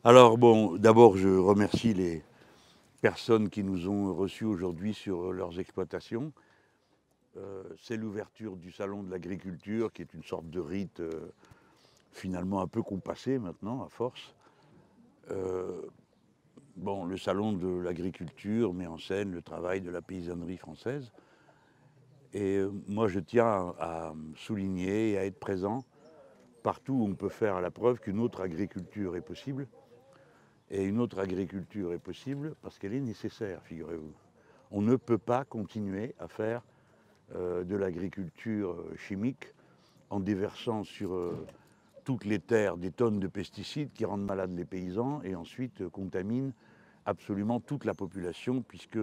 Alors bon, d'abord je remercie les personnes qui nous ont reçus aujourd'hui sur leurs exploitations. C'est l'ouverture du salon de l'agriculture qui est une sorte de rite finalement un peu compassé maintenant à force. Euh, bon, le salon de l'agriculture met en scène le travail de la paysannerie française. Et moi je tiens à souligner et à être présent partout où on peut faire la preuve qu'une autre agriculture est possible. Et une autre agriculture est possible parce qu'elle est nécessaire, figurez-vous. On ne peut pas continuer à faire de l'agriculture chimique en déversant sur toutes les terres des tonnes de pesticides qui rendent malades les paysans et ensuite contaminent absolument toute la population puisque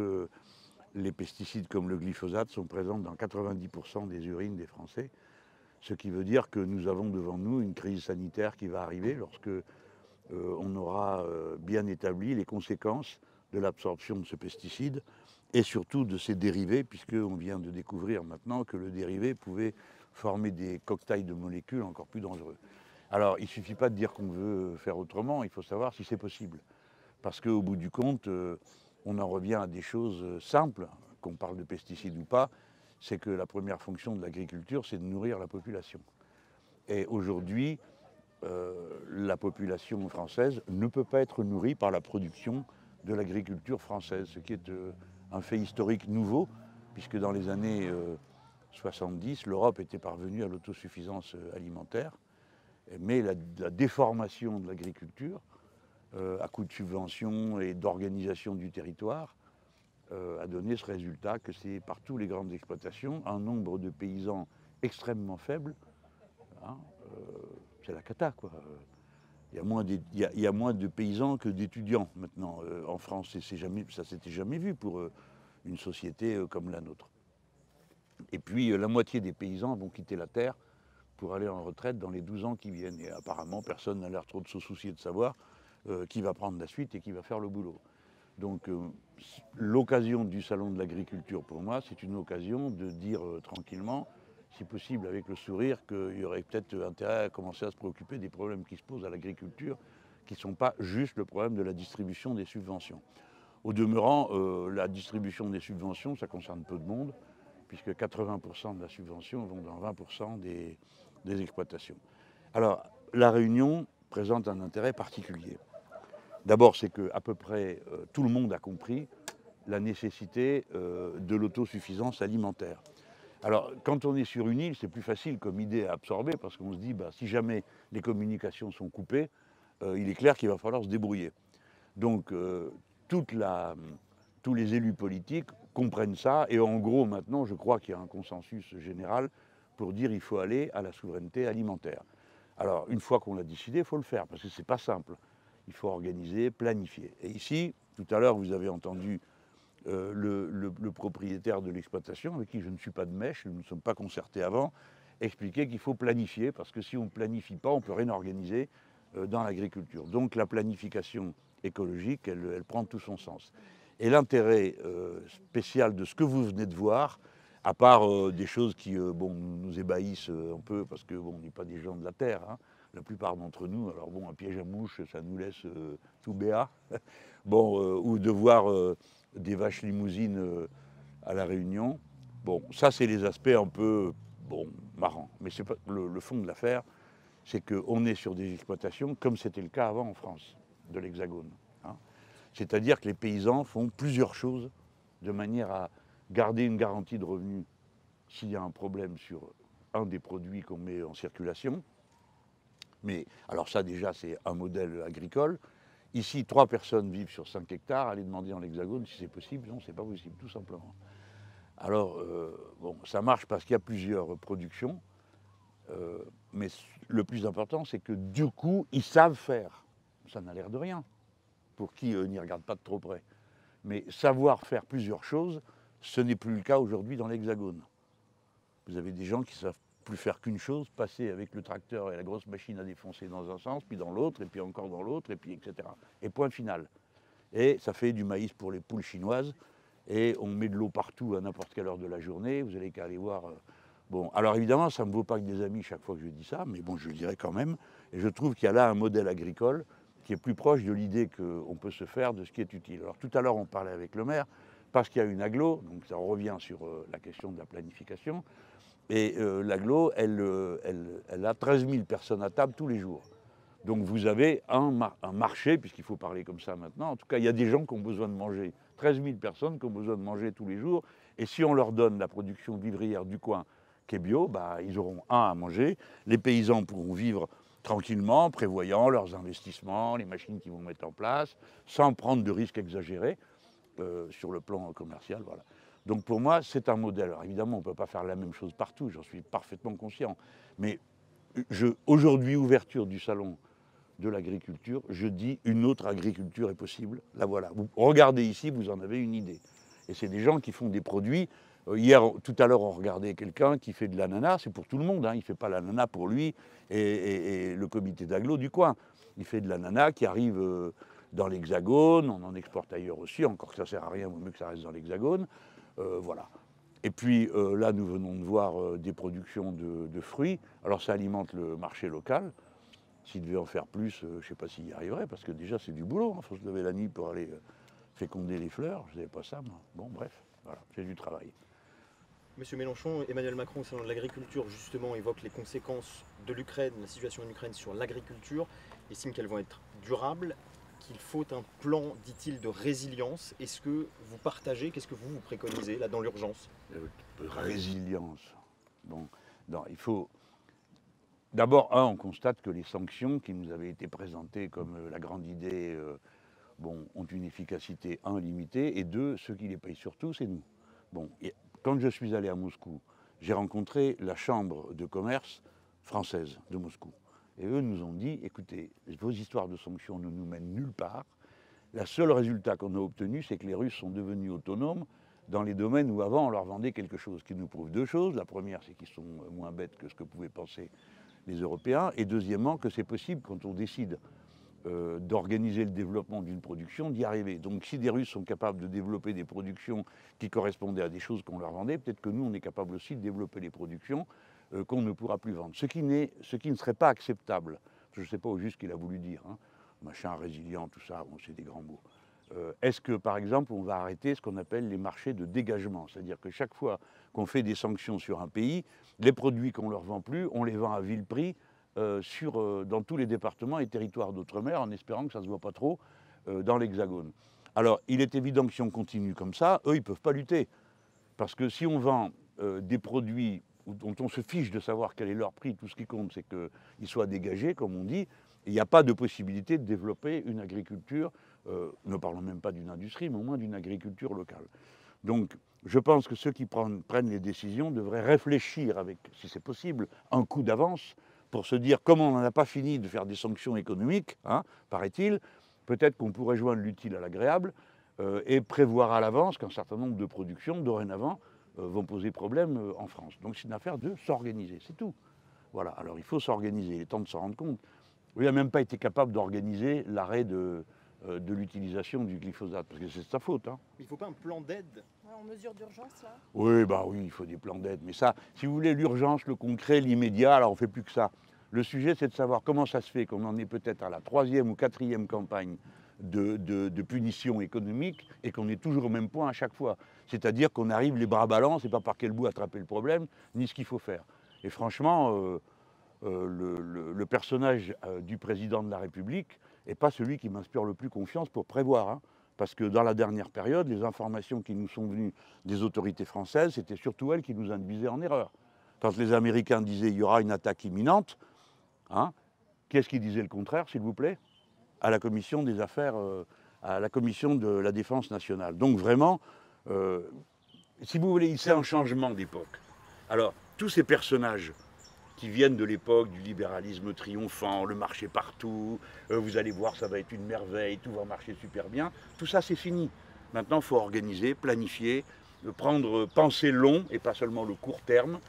les pesticides comme le glyphosate sont présents dans 90% des urines des Français. Ce qui veut dire que nous avons devant nous une crise sanitaire qui va arriver lorsque on aura bien établi les conséquences de l'absorption de ce pesticide et surtout de ses dérivés, puisqu'on vient de découvrir maintenant que le dérivé pouvait former des cocktails de molécules encore plus dangereux. Alors, il ne suffit pas de dire qu'on veut faire autrement, il faut savoir si c'est possible. Parce qu'au bout du compte, on en revient à des choses simples, qu'on parle de pesticides ou pas, c'est que la première fonction de l'agriculture, c'est de nourrir la population. Et aujourd'hui, la population française ne peut pas être nourrie par la production de l'agriculture française, ce qui est un fait historique nouveau, puisque dans les années 70, l'Europe était parvenue à l'autosuffisance alimentaire, mais la déformation de l'agriculture, à coup de subventions et d'organisation du territoire, a donné ce résultat que c'est partout les grandes exploitations, un nombre de paysans extrêmement faible, hein, c'est la cata, quoi. Il y a moins de paysans que d'étudiants maintenant en France. Et ça s'était jamais vu pour une société comme la nôtre. Et puis la moitié des paysans vont quitter la terre pour aller en retraite dans les 12 ans qui viennent. Et apparemment, personne n'a l'air trop de se soucier de savoir qui va prendre la suite et qui va faire le boulot. Donc l'occasion du salon de l'agriculture, pour moi, c'est une occasion de dire tranquillement, si possible avec le sourire, qu'il y aurait peut-être intérêt à commencer à se préoccuper des problèmes qui se posent à l'agriculture, qui ne sont pas juste le problème de la distribution des subventions. Au demeurant, la distribution des subventions, ça concerne peu de monde, puisque 80% de la subvention vont dans 20% des exploitations. Alors, la Réunion présente un intérêt particulier. D'abord, c'est qu'à peu près tout le monde a compris la nécessité de l'autosuffisance alimentaire. Alors, quand on est sur une île, c'est plus facile comme idée à absorber parce qu'on se dit, bah, si jamais les communications sont coupées, il est clair qu'il va falloir se débrouiller. Donc, toute la, tous les élus politiques comprennent ça et en gros, maintenant, je crois qu'il y a un consensus général pour dire qu'il faut aller à la souveraineté alimentaire. Alors, une fois qu'on l'a décidé, il faut le faire parce que ce n'est pas simple. Il faut organiser, planifier. Et ici, tout à l'heure, vous avez entendu le propriétaire de l'exploitation, avec qui je ne suis pas de mèche, nous ne sommes pas concertés avant, expliquer qu'il faut planifier, parce que si on ne planifie pas, on ne peut rien organiser dans l'agriculture. Donc la planification écologique, elle prend tout son sens. Et l'intérêt spécial de ce que vous venez de voir, à part des choses qui bon, nous ébahissent un peu, parce que bon, on n'est pas des gens de la Terre, hein, la plupart d'entre nous, alors bon, un piège à mouche, ça nous laisse tout béat, bon, ou de voir des vaches limousines à La Réunion. Bon, ça, c'est les aspects un peu, bon, marrants. Mais c'est pas, le fond de l'affaire, c'est qu'on est sur des exploitations comme c'était le cas avant en France, de l'Hexagone. Hein. C'est-à-dire que les paysans font plusieurs choses de manière à garder une garantie de revenus s'il y a un problème sur un des produits qu'on met en circulation. Mais alors ça déjà c'est un modèle agricole. Ici, 3 personnes vivent sur 5 hectares. Allez demander dans l'Hexagone si c'est possible. Non, c'est pas possible, tout simplement. Alors, bon, ça marche parce qu'il y a plusieurs productions. Mais le plus important, c'est que du coup, ils savent faire. Ça n'a l'air de rien, pour qui n'y regarde pas de trop près. Mais savoir faire plusieurs choses, ce n'est plus le cas aujourd'hui dans l'Hexagone. Vous avez des gens qui savent plus faire qu'une chose, passer avec le tracteur et la grosse machine à défoncer dans un sens, puis dans l'autre, et puis encore dans l'autre, et puis etc. Et point final. Et ça fait du maïs pour les poules chinoises, et on met de l'eau partout à n'importe quelle heure de la journée, vous allez qu'à aller voir. Bon, alors évidemment, ça ne me vaut pas que des amis chaque fois que je dis ça, mais bon, je le dirai quand même. Et je trouve qu'il y a là un modèle agricole qui est plus proche de l'idée qu'on peut se faire de ce qui est utile. Alors tout à l'heure, on parlait avec le maire, parce qu'il y a une agglo, donc ça revient sur la question de la planification, et l'agglo, elle a 13 000 personnes à table tous les jours. Donc vous avez un marché, puisqu'il faut parler comme ça maintenant, en tout cas il y a des gens qui ont besoin de manger, 13 000 personnes qui ont besoin de manger tous les jours, et si on leur donne la production vivrière du coin qui est bio, bah, ils auront à manger, les paysans pourront vivre tranquillement, prévoyant leurs investissements, les machines qu'ils vont mettre en place, sans prendre de risques exagérés sur le plan commercial. Voilà. Donc pour moi, c'est un modèle. Alors évidemment, on ne peut pas faire la même chose partout, j'en suis parfaitement conscient. Mais aujourd'hui, ouverture du salon de l'agriculture, je dis une autre agriculture est possible. Là voilà, vous regardez ici, vous en avez une idée. Et c'est des gens qui font des produits. Hier, tout à l'heure, on regardait quelqu'un qui fait de l'ananas, c'est pour tout le monde, hein. Il ne fait pas l'ananas pour lui et le comité d'agglo du coin. Il fait de l'ananas qui arrive dans l'Hexagone, on en exporte ailleurs aussi, encore que ça ne sert à rien, vaut mieux que ça reste dans l'Hexagone. Voilà. Et puis là, nous venons de voir des productions de fruits. Alors ça alimente le marché local. S'il devait en faire plus, je ne sais pas s'il y arriverait, parce que déjà c'est du boulot. Il faut se lever la nuit pour aller féconder les fleurs. Je ne savais pas ça, moi. Bon, bref, voilà, c'est du travail. Monsieur Mélenchon, Emmanuel Macron, au salon de l'agriculture, justement, évoque les conséquences de l'Ukraine, la situation en Ukraine sur l'agriculture, estime qu'elles vont être durables, qu'il faut un plan, dit-il, de résilience. Est-ce que vous partagez, qu'est-ce que vous préconisez, là, dans l'urgence? Résilience. Bon, non, il faut... D'abord, on constate que les sanctions qui nous avaient été présentées comme la grande idée ont une efficacité, limitée, et deux, ceux qui les payent surtout, c'est nous. Bon, quand je suis allé à Moscou, j'ai rencontré la chambre de commerce française de Moscou. Et eux nous ont dit, écoutez, vos histoires de sanctions ne nous mènent nulle part. Le seul résultat qu'on a obtenu, c'est que les Russes sont devenus autonomes dans les domaines où avant on leur vendait quelque chose, qui nous prouve deux choses. La première, c'est qu'ils sont moins bêtes que ce que pouvaient penser les Européens, et deuxièmement, que c'est possible, quand on décide d'organiser le développement d'une production, d'y arriver. Donc si des Russes sont capables de développer des productions qui correspondaient à des choses qu'on leur vendait, peut-être que nous, on est capable aussi de développer les productions qu'on ne pourra plus vendre. Ce qui ne serait pas acceptable, je ne sais pas au juste ce qu'il a voulu dire, hein, machin résilient, tout ça, bon, c'est des grands mots. Est-ce que, par exemple, on va arrêter ce qu'on appelle les marchés de dégagement? C'est-à-dire que chaque fois qu'on fait des sanctions sur un pays, les produits qu'on ne leur vend plus, on les vend à vil prix dans tous les départements et territoires d'outre-mer, en espérant que ça ne se voit pas trop dans l'Hexagone. Alors, il est évident que si on continue comme ça, eux, ils ne peuvent pas lutter. Parce que si on vend des produits dont on se fiche de savoir quel est leur prix, tout ce qui compte, c'est qu'ils soient dégagés, comme on dit, il n'y a pas de possibilité de développer une agriculture, ne parlons même pas d'une industrie, mais au moins d'une agriculture locale. Donc, je pense que ceux qui prennent les décisions devraient réfléchir avec, si c'est possible, un coup d'avance pour se dire, comme on n'en a pas fini de faire des sanctions économiques, hein, paraît-il, peut-être qu'on pourrait joindre l'utile à l'agréable et prévoir à l'avance qu'un certain nombre de productions, dorénavant, vont poser problème en France. Donc c'est une affaire de s'organiser, c'est tout. Voilà, alors il faut s'organiser, il est temps de s'en rendre compte. Il n'a même pas été capable d'organiser l'arrêt de l'utilisation du glyphosate, parce que c'est sa faute. Hein. Il ne faut pas un plan d'aide? En mesure d'urgence, là? Oui, bah oui, il faut des plans d'aide. Mais ça, si vous voulez, l'urgence, le concret, l'immédiat, alors on ne fait plus que ça. Le sujet, c'est de savoir comment ça se fait qu'on en est peut-être à la 3e ou 4e campagne de punition économique et qu'on est toujours au même point à chaque fois. C'est-à-dire qu'on arrive les bras ballants, c'est pas par quel bout attraper le problème, ni ce qu'il faut faire. Et franchement, le personnage du président de la République n'est pas celui qui m'inspire le plus confiance pour prévoir. Hein. Parce que dans la dernière période, les informations qui nous sont venues des autorités françaises, c'était surtout elles qui nous induisaient en erreur. Quand les Américains disaient qu'il y aura une attaque imminente, hein, qui est-ce qui disait le contraire, s'il vous plaît? À la commission des affaires, à la commission de la défense nationale. Donc vraiment, si vous voulez, c'est un changement d'époque. Alors, tous ces personnages qui viennent de l'époque du libéralisme triomphant, le marché partout, vous allez voir, ça va être une merveille, tout va marcher super bien, tout ça c'est fini. Maintenant, il faut organiser, planifier, penser long et pas seulement le court terme,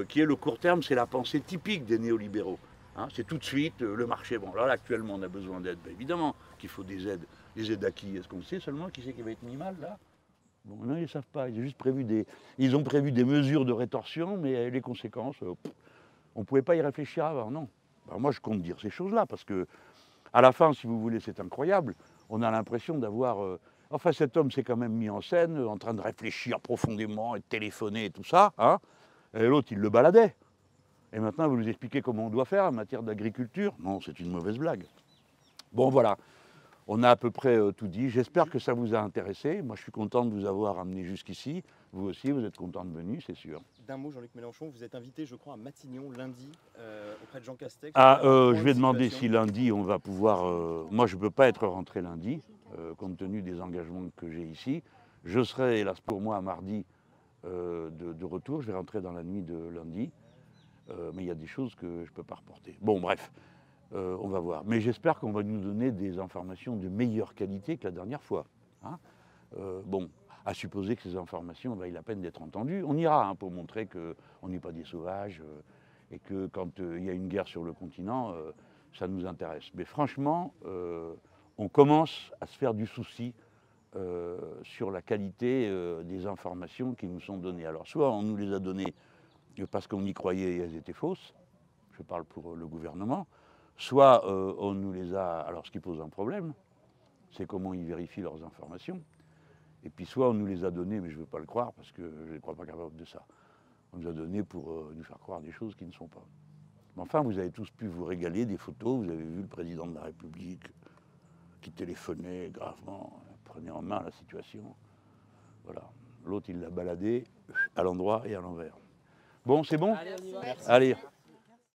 qui est le court terme, c'est la pensée typique des néolibéraux. Hein, c'est tout de suite le marché. Bon, là, actuellement, on a besoin d'aide. Ben, évidemment qu'il faut des aides. Les aides à qui? Est-ce qu'on sait seulement qui c'est qui va être mis mal, là? Bon, non, ils ne savent pas. Ils ont prévu des mesures de rétorsion, mais les conséquences, on ne pouvait pas y réfléchir avant, non. Alors moi, je compte dire ces choses-là, parce que À la fin, si vous voulez, c'est incroyable. On a l'impression d'avoir... Enfin, cet homme s'est quand même mis en scène, en train de réfléchir profondément et de téléphoner et tout ça. Hein, et l'autre, il le baladait. Et maintenant, vous nous expliquez comment on doit faire en matière d'agriculture? Non, c'est une mauvaise blague. Bon, voilà. On a à peu près tout dit. J'espère que ça vous a intéressé. Moi, je suis content de vous avoir amené jusqu'ici. Vous aussi, vous êtes content de venir, c'est sûr. D'un mot, Jean-Luc Mélenchon, vous êtes invité, je crois, à Matignon lundi auprès de Jean Castex. Ah, je vais demander si lundi, on va pouvoir... moi, je ne peux pas être rentré lundi, compte tenu des engagements que j'ai ici. Je serai, hélas pour moi, mardi de retour. Je vais rentrer dans la nuit de lundi. Mais il y a des choses que je ne peux pas reporter. Bon, bref, on va voir. Mais j'espère qu'on va nous donner des informations de meilleure qualité que la dernière fois. Hein, bon, à supposer que ces informations vaillent la peine d'être entendues. On ira hein, pour montrer qu'on n'est pas des sauvages et que quand il y a une guerre sur le continent, ça nous intéresse. Mais franchement, on commence à se faire du souci sur la qualité des informations qui nous sont données. Alors, soit on nous les a données parce qu'on y croyait et elles étaient fausses, je parle pour le gouvernement, soit on nous les a... Alors, ce qui pose un problème, c'est comment ils vérifient leurs informations. Et puis soit on nous les a donnés, mais je ne veux pas le croire, parce que je ne crois pas capable de ça. On nous a donnés pour nous faire croire des choses qui ne sont pas. Mais enfin, vous avez tous pu vous régaler des photos. Vous avez vu le président de la République qui téléphonait gravement, prenait en main la situation. Voilà. L'autre, il l'a baladé à l'endroit et à l'envers. Bon, c'est bon? Allez, on y va. Allez.